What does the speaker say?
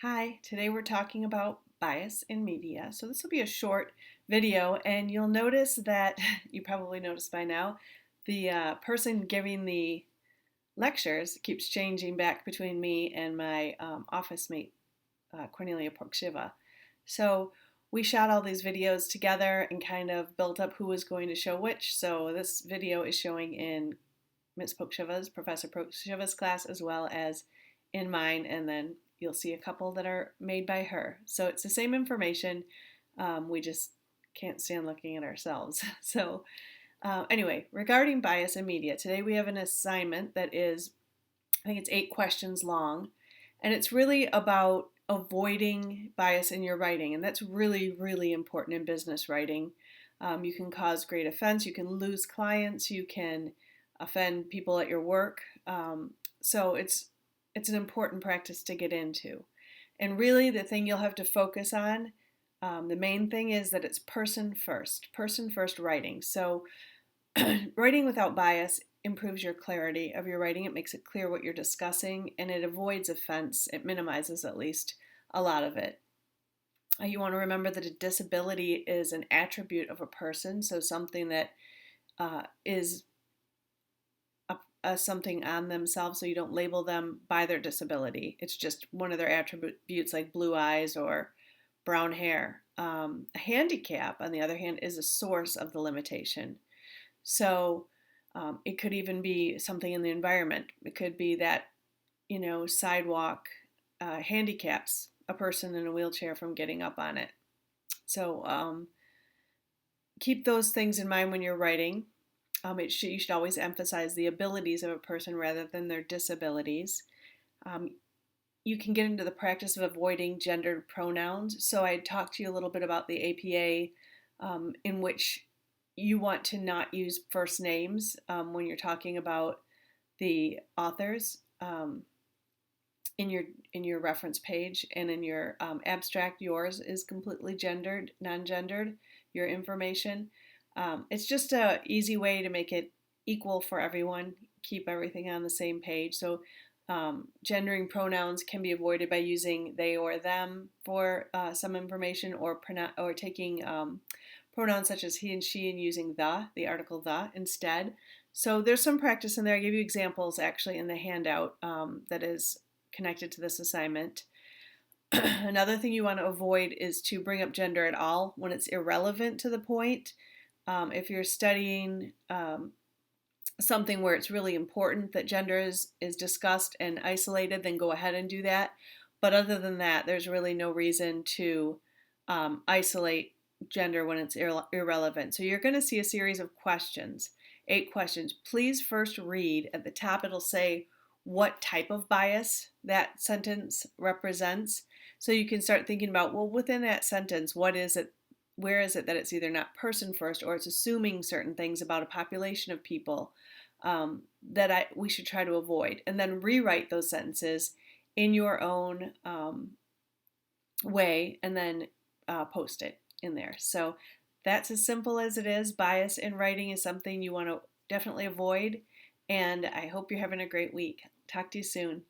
Hi, today we're talking about bias in media. So this will be a short video, and you'll notice that, you probably noticed by now, the person giving the lectures keeps changing back between me and my office mate, Cornelia Porkshiva. So we shot all these videos together and kind of built up who was going to show which. So this video is showing in Ms. Pokshiva's, Professor Pokshiva's class, as well as in mine, and then you'll see a couple that are made by her. So it's the same information, we just can't stand looking at ourselves. So anyway, regarding bias in media, today we have an assignment that is, I think it's 8 questions long, and it's really about avoiding bias in your writing, and that's really, really important in business writing. You can cause great offense, you can lose clients, you can offend people at your work. So it's an important practice to get into. And really, the thing you'll have to focus on, the main thing is that it's person first writing. So writing without bias improves your clarity of your writing. It makes it clear what you're discussing, and it avoids offense. It minimizes, at least, a lot of it. You want to remember that a disability is an attribute of a person, so something that is something on themselves, so you don't label them by their disability. It's just one of their attributes, like blue eyes or brown hair. A handicap, on the other hand, is a source of the limitation. So it could even be something in the environment. It could be that, sidewalk handicaps a person in a wheelchair from getting up on it. So keep those things in mind when you're writing. You should always emphasize the abilities of a person rather than their disabilities. You can get into the practice of avoiding gendered pronouns. So I talked to you a little bit about the APA, in which you want to not use first names when you're talking about the authors in your reference page, and in your abstract. Yours is completely gendered, non-gendered, your information. It's just a easy way to make it equal for everyone, keep everything on the same page. So gendering pronouns can be avoided by using they or them for some information, or taking pronouns such as he and she and using the article the, instead. So there's some practice in there. I give you examples actually in the handout that is connected to this assignment. Another thing you want to avoid is to bring up gender at all when it's irrelevant to the point. If you're studying something where it's really important that gender is discussed and isolated, then go ahead and do that. But other than that, there's really no reason to isolate gender when it's irrelevant. So you're going to see a series of questions, 8 questions. Please first read at the top. It'll say what type of bias that sentence represents. So you can start thinking about, well, within that sentence, what is it? Where is it that it's either not person first, or it's assuming certain things about a population of people that we should try to avoid? And then rewrite those sentences in your own way, and then post it in there. So that's as simple as it is. Bias in writing is something you want to definitely avoid, and I hope you're having a great week. Talk to you soon.